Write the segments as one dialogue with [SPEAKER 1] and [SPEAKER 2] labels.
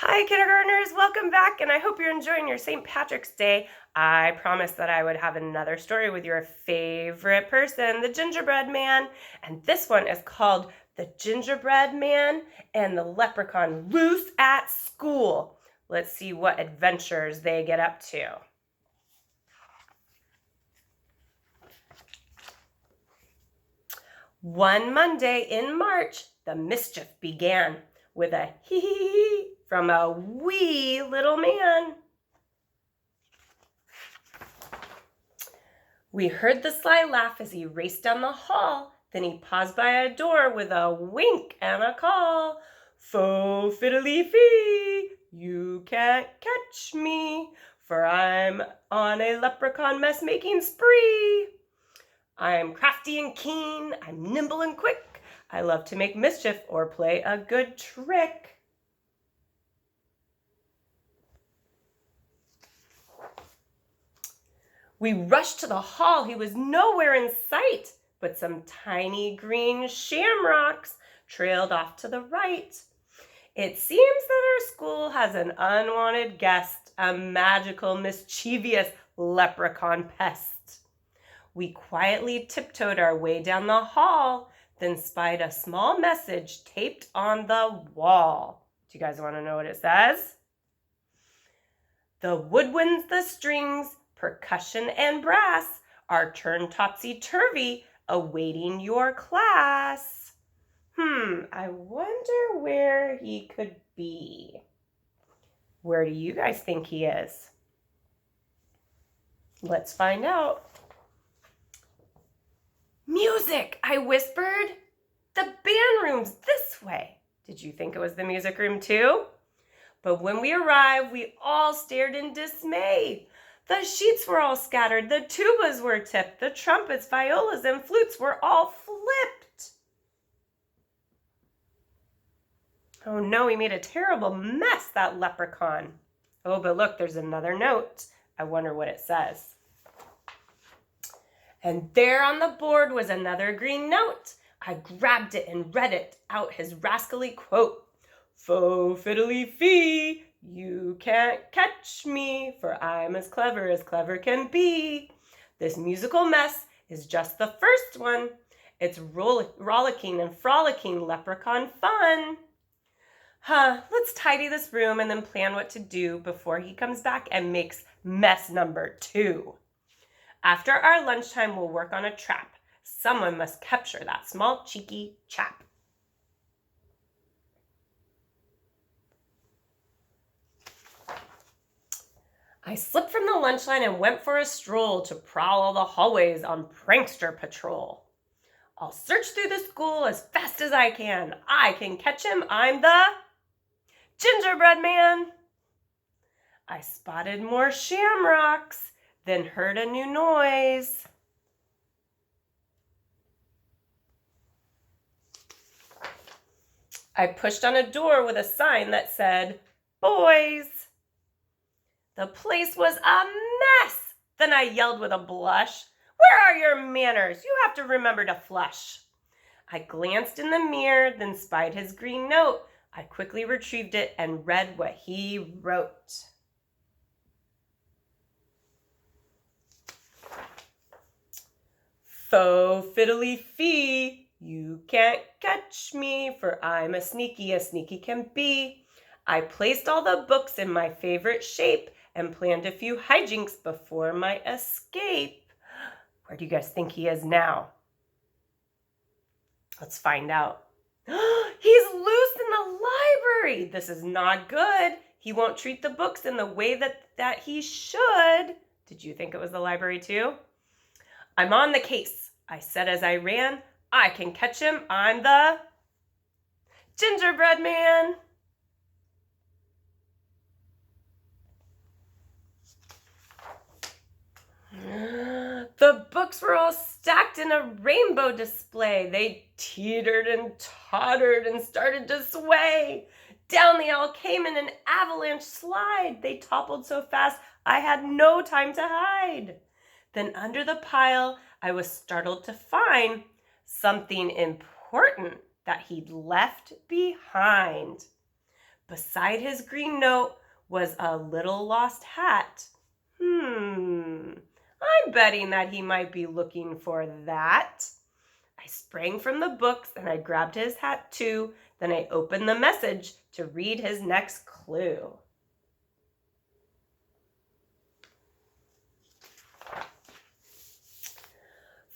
[SPEAKER 1] Hi, kindergartners, welcome back, and I hope you're enjoying your St. Patrick's Day. I promised that I would have another story with your favorite person, the Gingerbread Man, and this one is called The Gingerbread Man and the Leprechaun Loose at School. Let's see what adventures they get up to. One Monday in March, the mischief began with a hee hee hee from a wee little man. We heard the sly laugh as he raced down the hall. Then he paused by a door with a wink and a call. Fo fiddly fee, you can't catch me, for I'm on a leprechaun mess-making spree. I'm crafty and keen, I'm nimble and quick. I love to make mischief or play a good trick. We rushed to the hall. He was nowhere in sight, but some tiny green shamrocks trailed off to the right. It seems that our school has an unwanted guest, a magical, mischievous leprechaun pest. We quietly tiptoed our way down the hall, then spied a small message taped on the wall. Do you guys want to know what it says? The woodwinds, the strings, percussion and brass are turned topsy-turvy, awaiting your class. I wonder where he could be. Where do you guys think he is? Let's find out. Music, I whispered. The band room's this way. Did you think it was the music room too? But when we arrived, we all stared in dismay. The sheets were all scattered, the tubas were tipped, the trumpets, violas, and flutes were all flipped. Oh no, he made a terrible mess, that leprechaun. Oh, but look, there's another note. I wonder what it says. And there on the board was another green note. I grabbed it and read it out, his rascally quote. Fo fiddly fee, you can't catch me, for I'm as clever can be. This musical mess is just the first one. It's rollicking and frolicking leprechaun fun. Let's tidy this room and then plan what to do before he comes back and makes mess number 2. After our lunchtime, we'll work on a trap. Someone must capture that small cheeky chap. I slipped from the lunch line and went for a stroll to prowl all the hallways on prankster patrol. I'll search through the school as fast as I can. I can catch him. I'm the Gingerbread Man. I spotted more shamrocks, then heard a new noise. I pushed on a door with a sign that said, "Boys." The place was a mess. Then I yelled with a blush, "Where are your manners? You have to remember to flush." I glanced in the mirror, then spied his green note. I quickly retrieved it and read what he wrote. Fo fiddly fee, you can't catch me, for I'm as sneaky can be. I placed all the books in my favorite shape and planned a few hijinks before my escape. Where do you guys think he is now? Let's find out. He's loose in the library. This is not good. He won't treat the books in the way that he should. Did you think it was the library too? I'm on the case, I said as I ran. I can catch him. I'm the Gingerbread Man. The books were all stacked in a rainbow display. They teetered and tottered and started to sway. Down they all came in an avalanche slide. They toppled so fast I had no time to hide. Then under the pile, I was startled to find something important that he'd left behind. Beside his green note was a little lost hat. I'm betting that he might be looking for that. I sprang from the books and I grabbed his hat too. Then I opened the message to read his next clue.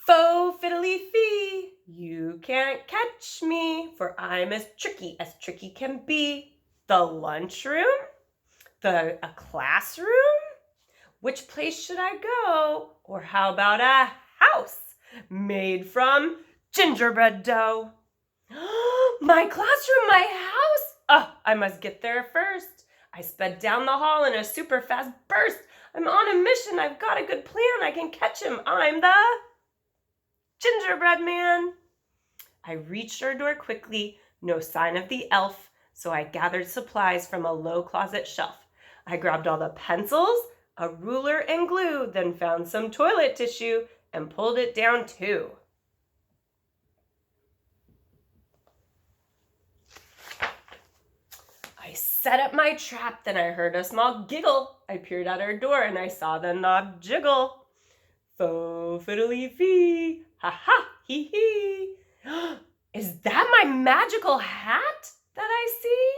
[SPEAKER 1] Fo fiddly fee, you can't catch me, for I'm as tricky can be. The lunchroom? A classroom? Which place should I go? Or how about a house made from gingerbread dough? My classroom, my house! Oh, I must get there first. I sped down the hall in a super fast burst. I'm on a mission. I've got a good plan. I can catch him. I'm the gingerbread man. I reached our door quickly. No sign of the elf. So I gathered supplies from a low closet shelf. I grabbed all the pencils, a ruler, and glue, then found some toilet tissue and pulled it down too. I set up my trap, then I heard a small giggle. I peered out our door and I saw the knob jiggle. Fo fiddly fee, ha ha, hee hee. Is that my magical hat that I see?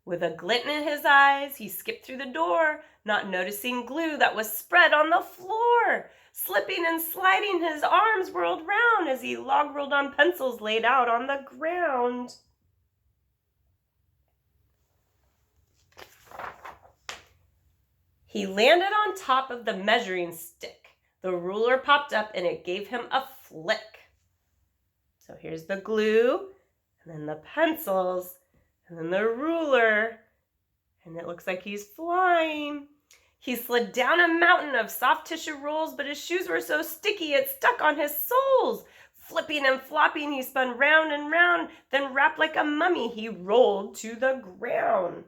[SPEAKER 1] With a glint in his eyes, he skipped through the door, not noticing glue that was spread on the floor. Slipping and sliding, his arms whirled round as he log rolled on pencils laid out on the ground. He landed on top of the measuring stick. The ruler popped up and it gave him a flick. So here's the glue, and then the pencils, and then the ruler, and it looks like he's flying. He slid down a mountain of soft tissue rolls, but his shoes were so sticky it stuck on his soles. Flipping and flopping, he spun round and round, then wrapped like a mummy, he rolled to the ground.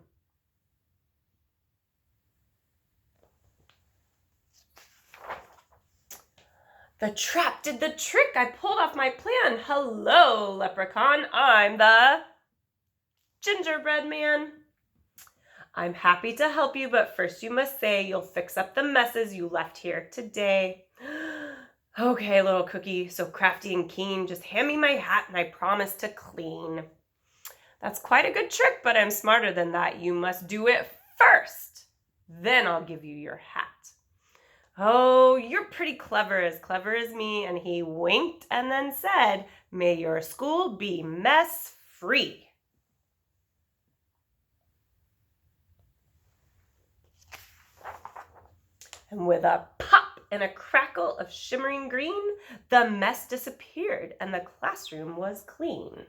[SPEAKER 1] The trap did the trick. I pulled off my plan. Hello, Leprechaun. I'm the gingerbread man. I'm happy to help you, but first you must say you'll fix up the messes you left here today. Okay, little cookie, so crafty and keen. Just hand me my hat and I promise to clean. That's quite a good trick, but I'm smarter than that. You must do it first. Then I'll give you your hat. Oh, you're pretty clever as me. And he winked and then said, may your school be mess free. And with a pop and a crackle of shimmering green, the mess disappeared and the classroom was clean.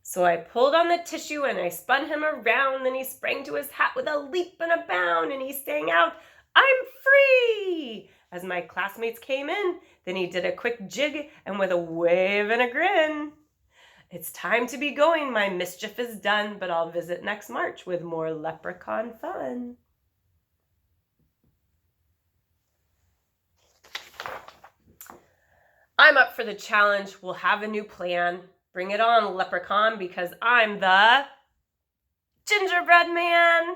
[SPEAKER 1] So I pulled on the tissue and I spun him around. Then he sprang to his hat with a leap and a bound and he sang out, I'm free! As my classmates came in, then he did a quick jig and with a wave and a grin. It's time to be going, my mischief is done, but I'll visit next March with more leprechaun fun. I'm up for the challenge. We'll have a new plan. Bring it on, Leprechaun, because I'm the gingerbread man.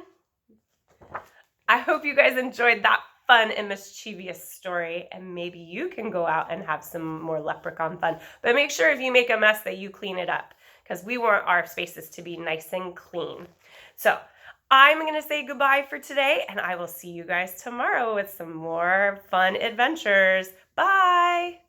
[SPEAKER 1] I hope you guys enjoyed that fun and mischievous story, and maybe you can go out and have some more leprechaun fun. But make sure if you make a mess that you clean it up, because we want our spaces to be nice and clean. So I'm going to say goodbye for today, and I will see you guys tomorrow with some more fun adventures. Bye!